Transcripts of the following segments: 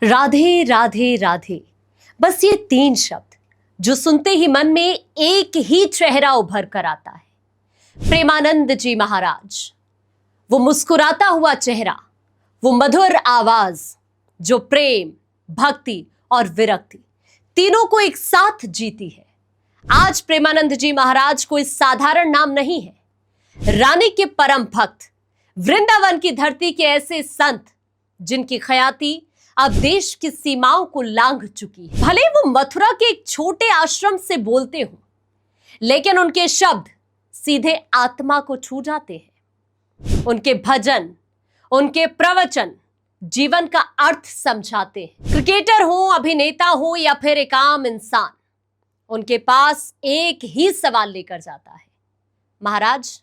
राधे राधे राधे, बस ये तीन शब्द जो सुनते ही मन में एक ही चेहरा उभर कर आता है। प्रेमानंद जी महाराज, वो मुस्कुराता हुआ चेहरा, वो मधुर आवाज जो प्रेम, भक्ति और विरक्ति तीनों को एक साथ जीती है। आज प्रेमानंद जी महाराज कोई साधारण नाम नहीं है। रानी के परम भक्त, वृंदावन की धरती के ऐसे संत जिनकी ख्याति अब देश की सीमाओं को लांघ चुकी है। भले वो मथुरा के एक छोटे आश्रम से बोलते हो, लेकिन उनके शब्द सीधे आत्मा को छू जाते हैं। उनके भजन, उनके प्रवचन जीवन का अर्थ समझाते हैं। क्रिकेटर हो, अभिनेता हो या फिर एक आम इंसान, उनके पास एक ही सवाल लेकर जाता है, महाराज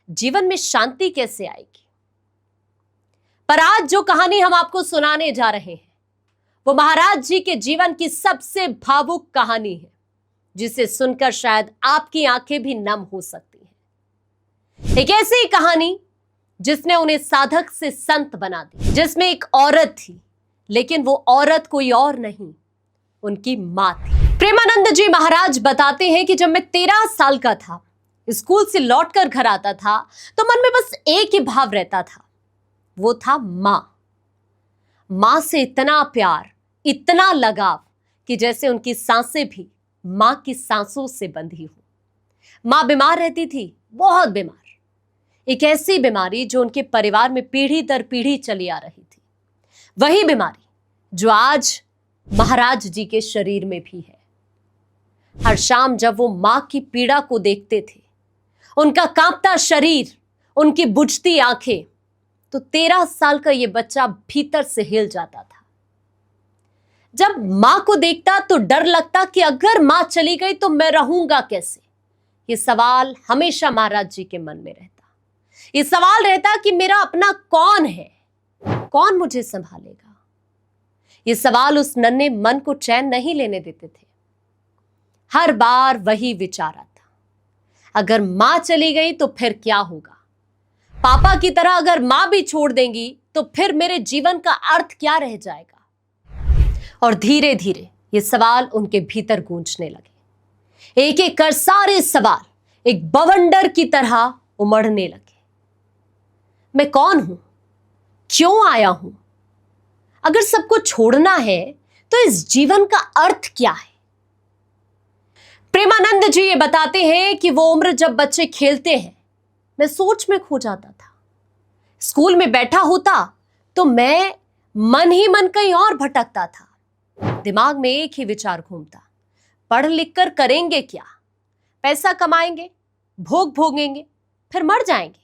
जीवन में शांति कैसे आएगी? पर आज जो कहानी हम आपको सुनाने जा रहे हैं वो महाराज जी के जीवन की सबसे भावुक कहानी है, जिसे सुनकर शायद आपकी आंखें भी नम हो सकती हैं। एक ऐसी कहानी जिसने उन्हें साधक से संत बना दी, जिसमें एक औरत थी, लेकिन वो औरत कोई और नहीं, उनकी मां थी। प्रेमानंद जी महाराज बताते हैं कि जब मैं 13 साल का था, स्कूल से लौटकर घर आता था तो मन में बस एक ही भाव रहता था, वो था मां। मां से इतना प्यार, इतना लगाव कि जैसे उनकी सांसें भी मां की सांसों से बंधी हो। मां बीमार रहती थी, बहुत बीमार, एक ऐसी बीमारी जो उनके परिवार में पीढ़ी दर पीढ़ी चली आ रही थी। वही बीमारी जो आज महाराज जी के शरीर में भी है। हर शाम जब वो मां की पीड़ा को देखते थे, उनका कांपता शरीर, उनकी बुझती आंखें, तो 13 साल का ये बच्चा भीतर से हिल जाता था। जब मां को देखता तो डर लगता कि अगर मां चली गई तो मैं रहूंगा कैसे? ये सवाल हमेशा महाराज जी के मन में रहता। ये सवाल रहता कि मेरा अपना कौन है, कौन मुझे संभालेगा? ये सवाल उस नन्हे मन को चैन नहीं लेने देते थे। हर बार वही विचार आता, अगर मां चली गई तो फिर क्या होगा? पापा की तरह अगर मां भी छोड़ देंगी तो फिर मेरे जीवन का अर्थ क्या रह जाएगा? और धीरे धीरे ये सवाल उनके भीतर गूंजने लगे। एक एक कर सारे सवाल एक बवंडर की तरह उमड़ने लगे। मैं कौन हूं? क्यों आया हूं? अगर सबको छोड़ना है तो इस जीवन का अर्थ क्या है? प्रेमानंद जी ये बताते हैं कि वो उम्र जब बच्चे खेलते हैं, मैं सोच में खो जाता था। स्कूल में बैठा होता तो मैं मन ही मन कहीं और भटकता था। दिमाग में एक ही विचार घूमता, पढ़ लिख कर करेंगे क्या? पैसा कमाएंगे, भोग भोगेंगे, फिर मर जाएंगे,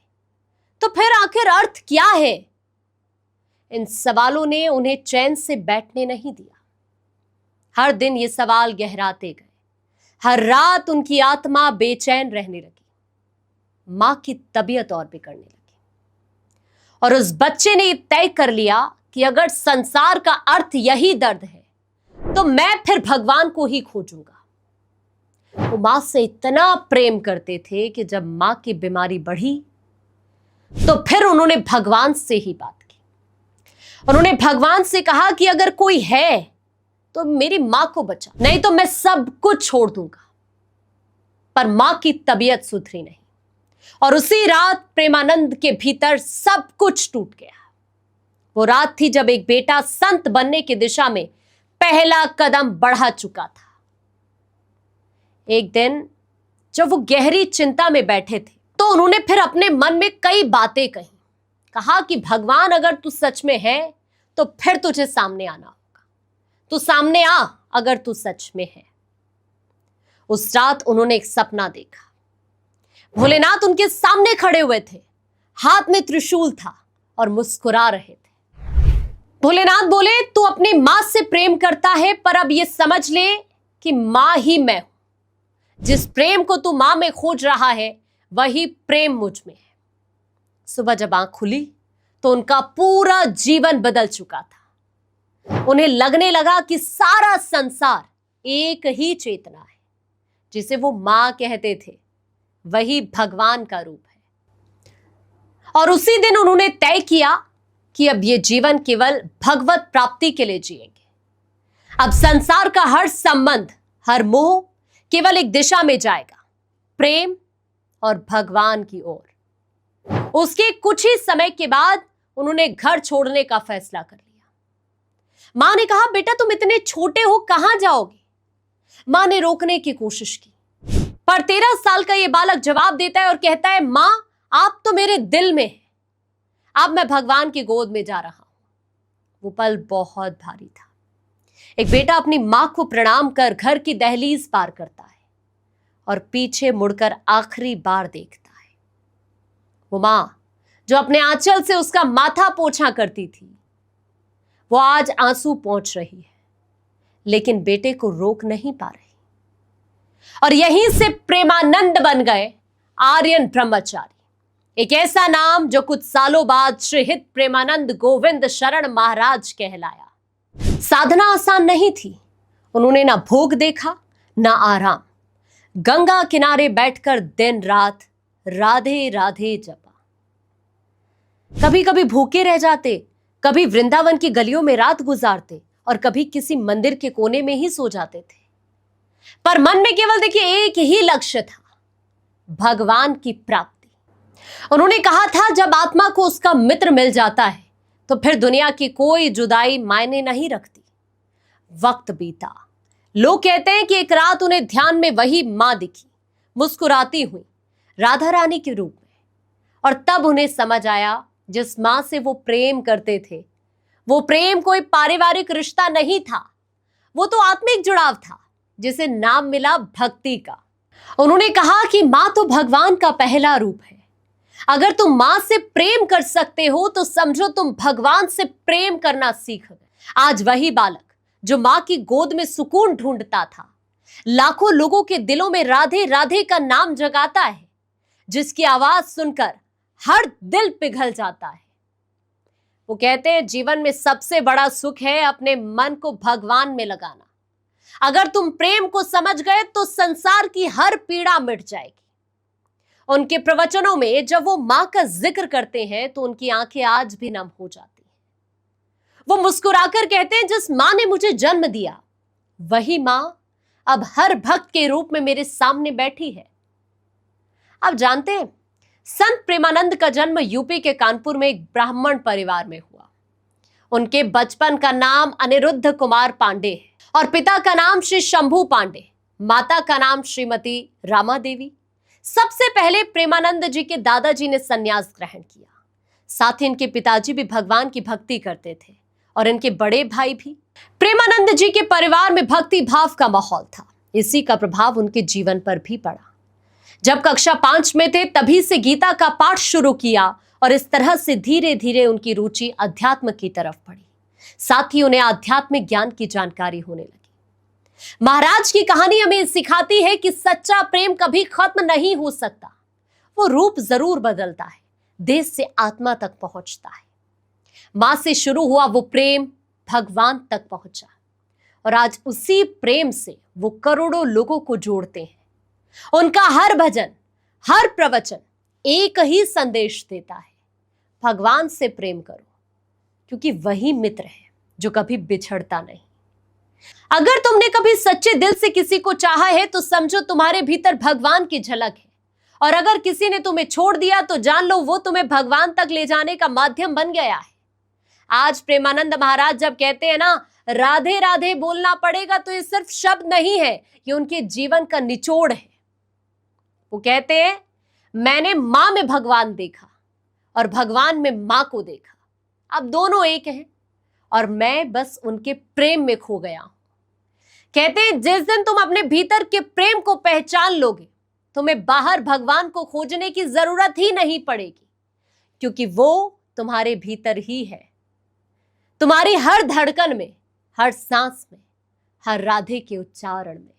तो फिर आखिर अर्थ क्या है? इन सवालों ने उन्हें चैन से बैठने नहीं दिया। हर दिन ये सवाल गहराते गए। हर रात उनकी आत्मा बेचैन रहने लगी। मां की तबीयत और बिगड़ने लगी और उस बच्चे ने तय कर लिया कि अगर संसार का अर्थ यही दर्द है तो मैं फिर भगवान को ही खोजूंगा। वो मां से इतना प्रेम करते थे कि जब मां की बीमारी बढ़ी तो फिर उन्होंने भगवान से ही बात की। उन्होंने भगवान से कहा कि अगर कोई है तो मेरी मां को बचा, नहीं तो मैं सब कुछ छोड़ दूंगा। पर मां की तबीयत सुधरी नहीं और उसी रात प्रेमानंद के भीतर सब कुछ टूट गया। वो रात थी जब एक बेटा संत बनने की दिशा में पहला कदम बढ़ा चुका था। एक दिन जब वो गहरी चिंता में बैठे थे तो उन्होंने फिर अपने मन में कई बातें कही। कहा कि भगवान अगर तू सच में है तो फिर तुझे सामने आना होगा। तू सामने आ अगर तू सच में है। उस रात उन्होंने एक सपना देखा। भोलेनाथ उनके सामने खड़े हुए थे, हाथ में त्रिशूल था और मुस्कुरा रहे थे। भोलेनाथ बोले, तू अपनी मां से प्रेम करता है, पर अब ये समझ ले कि मां ही मैं हूं। जिस प्रेम को तू मां में खोज रहा है वही प्रेम मुझ में है। सुबह जब आंख खुली तो उनका पूरा जीवन बदल चुका था। उन्हें लगने लगा कि सारा संसार एक ही चेतना है, जिसे वो मां कहते थे, वही भगवान का रूप है। और उसी दिन उन्होंने तय किया कि अब ये जीवन केवल भगवत प्राप्ति के लिए जिएंगे। अब संसार का हर संबंध, हर मोह केवल एक दिशा में जाएगा, प्रेम और भगवान की ओर। उसके कुछ ही समय के बाद उन्होंने घर छोड़ने का फैसला कर लिया। मां ने कहा, बेटा तुम इतने छोटे हो, कहां जाओगे? मां ने रोकने की कोशिश की, पर 13 साल का यह बालक जवाब देता है और कहता है, मां आप तो मेरे दिल में हैं, अब मैं भगवान की गोद में जा रहा हूं। वो पल बहुत भारी था। एक बेटा अपनी मां को प्रणाम कर घर की दहलीज पार करता है और पीछे मुड़कर आखिरी बार देखता है। वो मां जो अपने आंचल से उसका माथा पोंछा करती थी, वो आज आंसू पोंछ रही है, लेकिन बेटे को रोक नहीं पा रही। और यहीं से प्रेमानंद बन गए आर्यन ब्रह्मचारी, एक ऐसा नाम जो कुछ सालों बाद श्रीहित प्रेमानंद गोविंद शरण महाराज कहलाया। साधना आसान नहीं थी। उन्होंने ना भोग देखा ना आराम, गंगा किनारे बैठकर दिन रात राधे राधे जपा। कभी कभी भूखे रह जाते, कभी वृंदावन की गलियों में रात गुजारते और कभी किसी मंदिर के कोने में ही सो जाते थे। पर मन में केवल देखिए एक ही लक्ष्य था, भगवान की प्राप्ति। उन्होंने कहा था, जब आत्मा को उसका मित्र मिल जाता है तो फिर दुनिया की कोई जुदाई मायने नहीं रखती। वक्त बीता। लोग कहते हैं कि एक रात उन्हें ध्यान में वही मां दिखी, मुस्कुराती हुई राधा रानी के रूप में। और तब उन्हें समझ आया, जिस मां से वो प्रेम करते थे, वो प्रेम कोई पारिवारिक रिश्ता नहीं था, वो तो आत्मिक जुड़ाव था, जिसे नाम मिला भक्ति का। उन्होंने कहा कि मां तो भगवान का पहला रूप है। अगर तुम मां से प्रेम कर सकते हो तो समझो तुम भगवान से प्रेम करना सीख गए। आज वही बालक जो मां की गोद में सुकून ढूंढता था, लाखों लोगों के दिलों में राधे राधे का नाम जगाता है, जिसकी आवाज सुनकर हर दिल पिघल जाता है। वो कहते हैं, जीवन में सबसे बड़ा सुख है अपने मन को भगवान में लगाना। अगर तुम प्रेम को समझ गए तो संसार की हर पीड़ा मिट जाएगी। उनके प्रवचनों में जब वो मां का जिक्र करते हैं तो उनकी आंखें आज भी नम हो जाती हैं। वो मुस्कुराकर कहते हैं, जिस मां ने मुझे जन्म दिया, वही मां अब हर भक्त के रूप में मेरे सामने बैठी है। आप जानते हैं, संत प्रेमानंद का जन्म यूपी के कानपुर में एक ब्राह्मण परिवार में हुआ। उनके बचपन का नाम अनिरुद्ध कुमार पांडे है और पिता का नाम श्री शंभू पांडे, माता का नाम श्रीमती रामा देवी। सबसे पहले प्रेमानंद जी के दादाजी ने संन्यास ग्रहण किया। साथ ही इनके पिताजी भी भगवान की भक्ति करते थे और इनके बड़े भाई भी। प्रेमानंद जी के परिवार में भक्ति भाव का माहौल था। इसी का प्रभाव उनके जीवन पर भी पड़ा। जब कक्षा 5 में थे तभी से गीता का पाठ शुरू किया और इस तरह से धीरे धीरे उनकी रुचि अध्यात्म की तरफ बढ़ी। साथ ही उन्हें आध्यात्मिक ज्ञान की जानकारी होने लगी। महाराज की कहानी हमें सिखाती है कि सच्चा प्रेम कभी खत्म नहीं हो सकता। वो रूप जरूर बदलता है, देह से आत्मा तक पहुंचता है। मां से शुरू हुआ वो प्रेम भगवान तक पहुंचा और आज उसी प्रेम से वो करोड़ों लोगों को जोड़ते हैं। उनका हर भजन, हर प्रवचन एक ही संदेश देता है, भगवान से प्रेम करो, क्योंकि वही मित्र है जो कभी बिछड़ता नहीं। अगर तुमने कभी सच्चे दिल से किसी को चाहा है तो समझो तुम्हारे भीतर भगवान की झलक है, और अगर किसी ने तुम्हें छोड़ दिया तो जान लो वो तुम्हें भगवान तक ले जाने का माध्यम बन गया है। आज प्रेमानंद महाराज जब कहते हैं ना, राधे राधे बोलना पड़ेगा, तो ये सिर्फ शब्द नहीं है, ये उनके जीवन का निचोड़ है। वो कहते हैं, मैंने मां में भगवान देखा और भगवान में मां को देखा, अब दोनों एक हैं और मैं बस उनके प्रेम में खो गया हूं। कहते हैं, जिस दिन तुम अपने भीतर के प्रेम को पहचान लोगे, तुम्हें बाहर भगवान को खोजने की जरूरत ही नहीं पड़ेगी, क्योंकि वो तुम्हारे भीतर ही है। तुम्हारी हर धड़कन में, हर सांस में, हर राधे के उच्चारण में।